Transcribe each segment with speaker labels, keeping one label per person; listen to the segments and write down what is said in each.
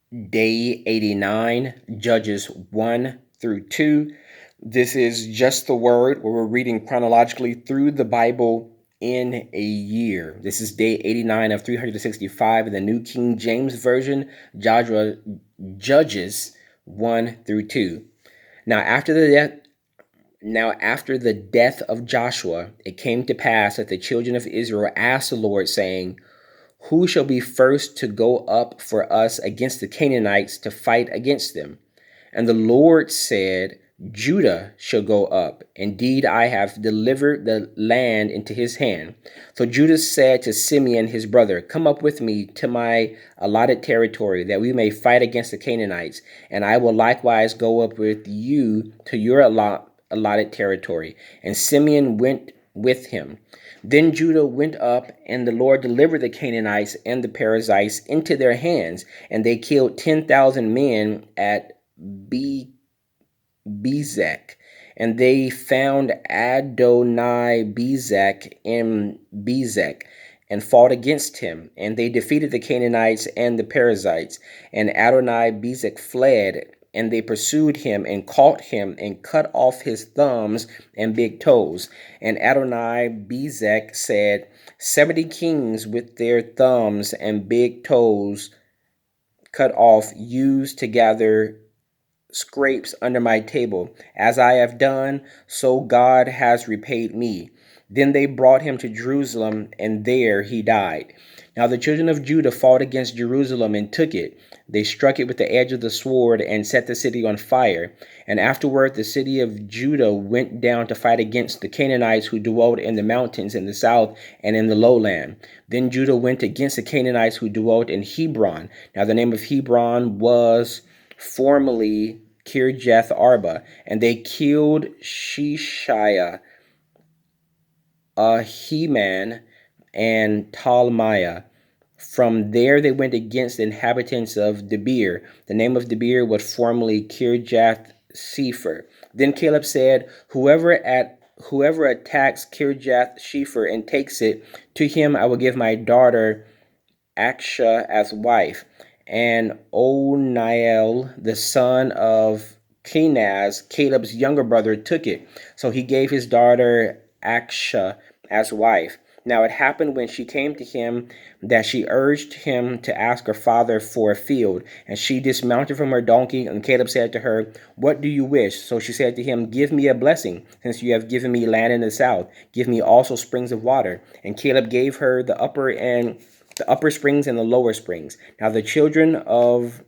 Speaker 1: Day 89, Judges 1 through 2. This is just the word where we're reading chronologically through the Bible in a year. This is day 89 of 365 in the New King James Version, Judges 1 through 2. Now after the death of Joshua, it came to pass that the children of Israel asked the Lord, saying, who shall be first to go up for us against the Canaanites to fight against them? And the Lord said, Judah shall go up. Indeed, I have delivered the land into his hand. So Judah said to Simeon his brother, come up with me to my allotted territory, that we may fight against the Canaanites, and I will likewise go up with you to your allotted territory. And Simeon went with him. Then Judah went up, and the Lord delivered the Canaanites and the Perizzites into their hands, and they killed 10,000 men at Bezek. And they found Adoni-Bezek in Bezek, and fought against him. And they defeated the Canaanites and the Perizzites. And Adoni-Bezek fled, and they pursued him and caught him and cut off his thumbs and big toes. And Adoni-Bezek said, 70 kings with their thumbs and big toes cut off used to gather scrapes under my table. As I have done, so God has repaid me. Then they brought him to Jerusalem, and there he died. Now the children of Judah fought against Jerusalem and took it. They struck it with the edge of the sword and set the city on fire. And afterward the city of Judah went down to fight against the Canaanites who dwelt in the mountains in the south and in the lowland. Then Judah went against the Canaanites who dwelt in Hebron. Now the name of Hebron was formerly Kirjath Arba, and they killed Shishaiah, Ahiman, and Talmaiah. From there they went against the inhabitants of Debir. The name of Debir was formerly Kirjath Sepher. Then Caleb said, Whoever attacks Kirjath Sepher and takes it, to him I will give my daughter Aksha as wife. And Oniel, the son of Kenaz, Caleb's younger brother, took it. So he gave his daughter Aksha as wife. Now it happened when she came to him that she urged him to ask her father for a field. And she dismounted from her donkey, and Caleb said to her, What do you wish? So she said to him, Give me a blessing, since you have given me land in the south. Give me also springs of water. And Caleb gave her the upper springs and the lower springs. Now the children of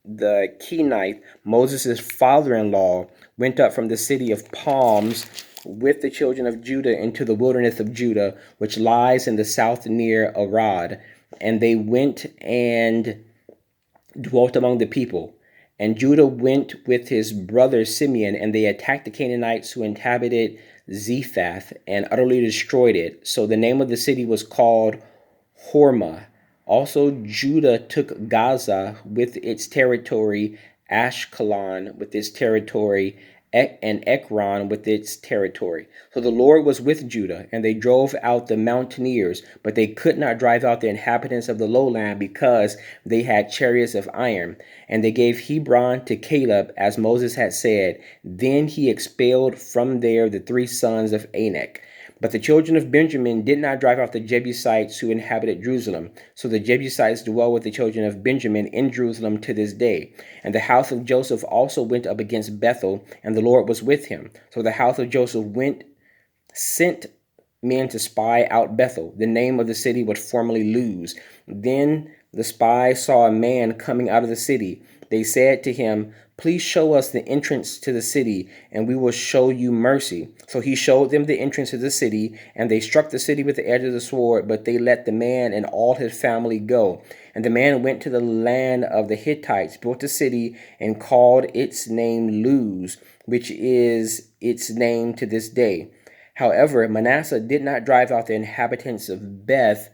Speaker 1: the Kenite, Moses' father-in-law, went up from the city of palms with the children of Judah into the wilderness of Judah, which lies in the south near Arad. And they went and dwelt among the people. And Judah went with his brother Simeon, and they attacked the Canaanites who inhabited Zephath and utterly destroyed it. So the name of the city was called Hormah. Also, Judah took Gaza with its territory, Ashkelon with its territory, and Ekron with its territory. So the Lord was with Judah, and they drove out the mountaineers, but they could not drive out the inhabitants of the lowland because they had chariots of iron. And they gave Hebron to Caleb, as Moses had said. Then he expelled from there the 3 sons of Anak. But the children of Benjamin did not drive out the Jebusites who inhabited Jerusalem. So the Jebusites dwell with the children of Benjamin in Jerusalem to this day. And the house of Joseph also went up against Bethel, and the Lord was with him. So the house of Joseph sent men to spy out Bethel. The name of the city was formerly Luz. Then the spies saw a man coming out of the city. They said to him, Please show us the entrance to the city, and we will show you mercy. So he showed them the entrance to the city, and they struck the city with the edge of the sword, but they let the man and all his family go. And the man went to the land of the Hittites, built a city, and called its name Luz, which is its name to this day. However, Manasseh did not drive out the inhabitants of Beth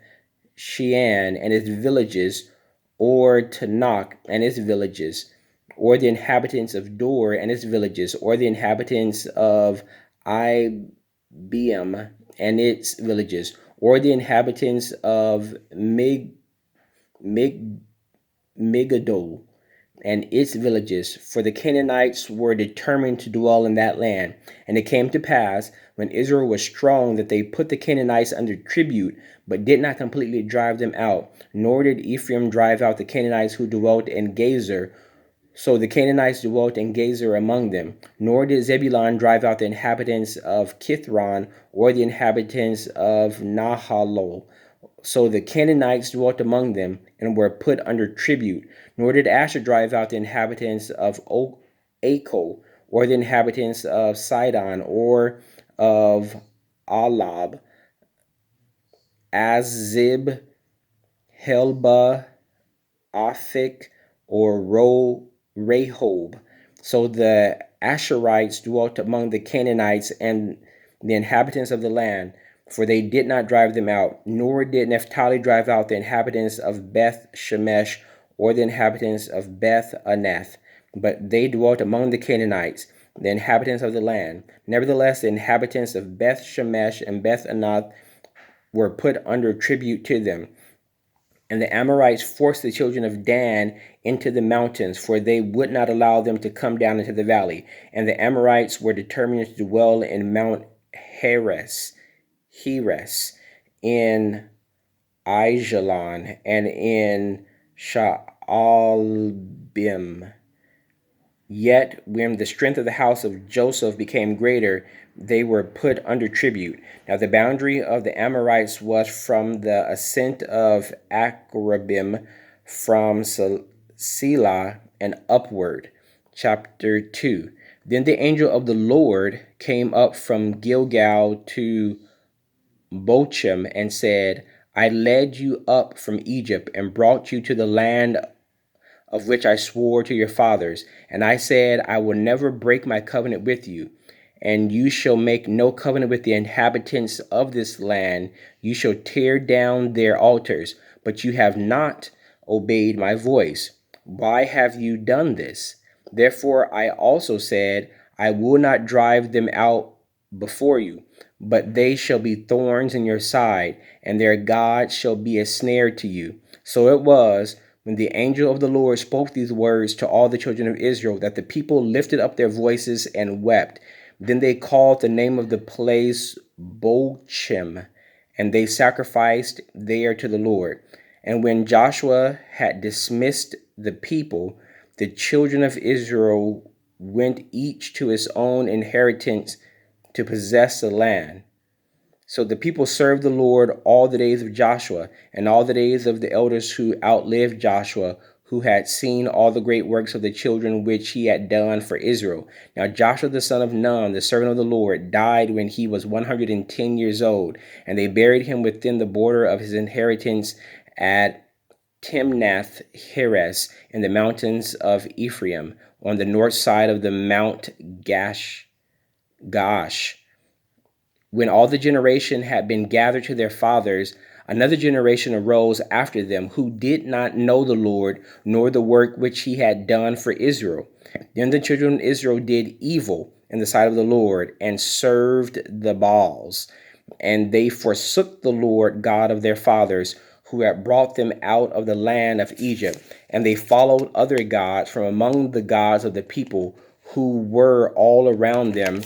Speaker 1: Shean and its villages, or Tanakh and its villages, or the inhabitants of Dor and its villages, or the inhabitants of Ibm and its villages, or the inhabitants of Migadol and its villages, for the Canaanites were determined to dwell in that land. And it came to pass, when Israel was strong, that they put the Canaanites under tribute, but did not completely drive them out. Nor did Ephraim drive out the Canaanites who dwelt in Gezer. So the Canaanites dwelt in Gezer among them. Nor did Zebulun drive out the inhabitants of Kithron, or the inhabitants of Nahalol. So the Canaanites dwelt among them, and were put under tribute. Nor did Asher drive out the inhabitants of Acol, or the inhabitants of Sidon, or of Alab, Azib, Helba, Aphik, or Rehob. So the Asherites dwelt among the Canaanites and the inhabitants of the land, for they did not drive them out. Nor did Naphtali drive out the inhabitants of Beth Shemesh, or the inhabitants of Beth Anath, but they dwelt among the Canaanites, the inhabitants of the land. Nevertheless, the inhabitants of Beth Shemesh and Beth Anath were put under tribute to them. And the Amorites forced the children of Dan into the mountains, for they would not allow them to come down into the valley. And the Amorites were determined to dwell in Mount Heres, in Aijalon, and in Shaalbim. Yet when the strength of the house of Joseph became greater, they were put under tribute. Now the boundary of the Amorites was from the ascent of Akrabim, from Selah and upward. Chapter 2. Then the angel of the Lord came up from Gilgal to Bochim and said, I led you up from Egypt and brought you to the land of which I swore to your fathers. And I said, I will never break my covenant with you. And you shall make no covenant with the inhabitants of this land. You shall tear down their altars, but you have not obeyed my voice. Why have you done this? Therefore I also said, I will not drive them out before you, but they shall be thorns in your side, and their God shall be a snare to you. So it was, when the angel of the Lord spoke these words to all the children of Israel, that the people lifted up their voices and wept. Then they called the name of the place Bochim, and they sacrificed there to the Lord. And when Joshua had dismissed the people, the children of Israel went each to his own inheritance to possess the land. So the people served the Lord all the days of Joshua, and all the days of the elders who outlived Joshua, who had seen all the great works of the children which he had done for Israel. Now Joshua the son of Nun, the servant of the Lord, died when he was 110 years old, and they buried him within the border of his inheritance at Timnath Heres in the mountains of Ephraim, on the north side of the Mount Gash. When all the generation had been gathered to their fathers, another generation arose after them who did not know the Lord, nor the work which he had done for Israel. Then the children of Israel did evil in the sight of the Lord, and served the Baals. And they forsook the Lord God of their fathers, who had brought them out of the land of Egypt. And they followed other gods from among the gods of the people who were all around them,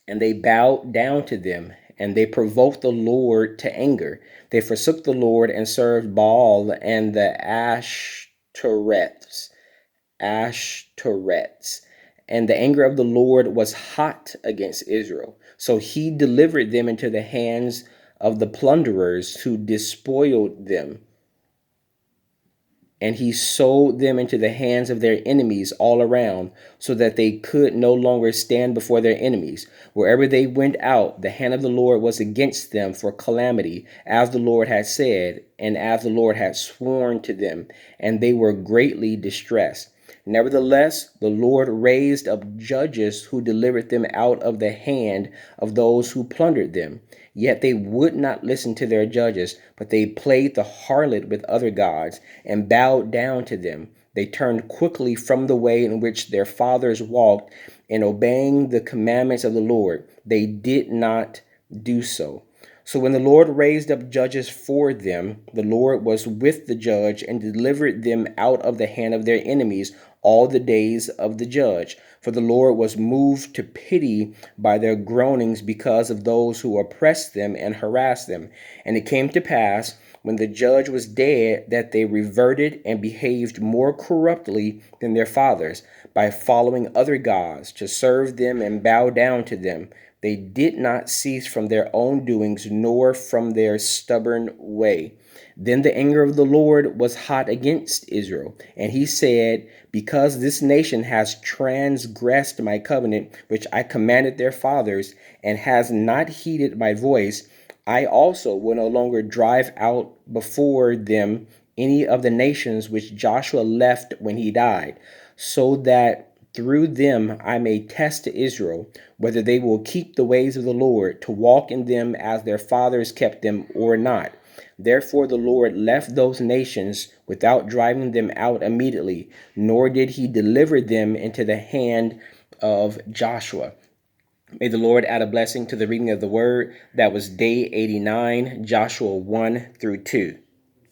Speaker 1: and they bowed down to them, and they provoked the Lord to anger. They forsook the Lord and served Baal and the Ashtoreths. And the anger of the Lord was hot against Israel. So he delivered them into the hands of the plunderers who despoiled them. And he sold them into the hands of their enemies all around, so that they could no longer stand before their enemies. Wherever they went out, the hand of the Lord was against them for calamity, as the Lord had said, and as the Lord had sworn to them, and they were greatly distressed. Nevertheless, the Lord raised up judges who delivered them out of the hand of those who plundered them. Yet they would not listen to their judges, but they played the harlot with other gods and bowed down to them. They turned quickly from the way in which their fathers walked, in obeying the commandments of the Lord. They did not do so. So when the Lord raised up judges for them, the Lord was with the judge and delivered them out of the hand of their enemies all the days of the judge. For the Lord was moved to pity by their groanings because of those who oppressed them and harassed them. And it came to pass, when the judge was dead, that they reverted and behaved more corruptly than their fathers, by following other gods to serve them and bow down to them. They did not cease from their own doings, nor from their stubborn way. Then the anger of the Lord was hot against Israel, and he said, because this nation has transgressed my covenant, which I commanded their fathers, and has not heeded my voice, I also will no longer drive out before them any of the nations which Joshua left when he died, so that through them I may test to Israel whether they will keep the ways of the Lord, to walk in them as their fathers kept them or not. Therefore the Lord left those nations without driving them out immediately, nor did he deliver them into the hand of Joshua. May the Lord add a blessing to the reading of the word. That was day 89, Joshua 1 through 2.